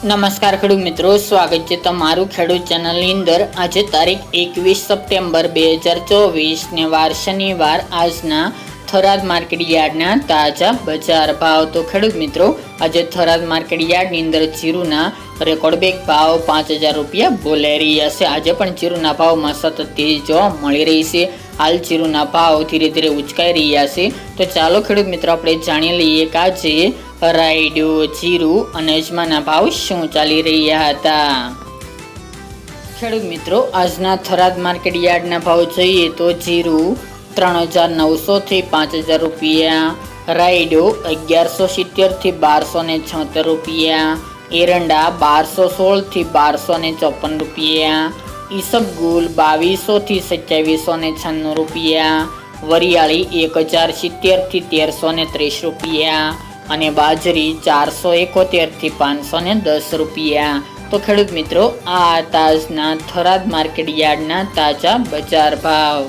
નમસ્કાર ખેડૂત મિત્રો, સ્વાગત છે તમારું ખેડૂત ચેનલની અંદર। આજે તારીખ 21 સપ્ટેમ્બર 2024 ને વાર શનિવાર। આજના થરાદ માર્કેટ યાર્ડના તાજા બજાર ભાવ। તો ખેડૂત મિત્રો, આજે થરાદ માર્કેટ યાર્ડની અંદર જીરુના રેકોર્ડ બેક ભાવ 5000 રૂપિયા બોલાઈ રહ્યા છે। આજે પણ જીરુના ભાવમાં સતત તેજી જોવા મળી રહી છે। હાલ જીરુના ભાવ ધીરે ધીરે ઉચકાઈ રહ્યા છે। તો ચાલો ખેડૂત મિત્રો, આપણે જાણી લઈએ કે આજે રાયડો, જીરું અને અજમાના ભાવ શું ચાલી રહ્યા હતા। ખેડૂત મિત્રો, આજના થરાદ માર્કેટ યાર્ડના ભાવ જોઈએ તો જીરું 3900 થી 5000 રૂપિયા, રાયડો 1170 થી 1276 રૂપિયા, એરંડા 1216 થી 1254 રૂપિયા, ઈસબગુલ 2200 થી 2796 રૂપિયા, વરિયાળી 1070 થી 1330 રૂપિયા અને બાજરી 471 થી 510 રૂપિયા। તો ખેડૂત મિત્રો, આ તાજના થરાદ માર્કેટ યાર્ડના તાજા બજાર ભાવ।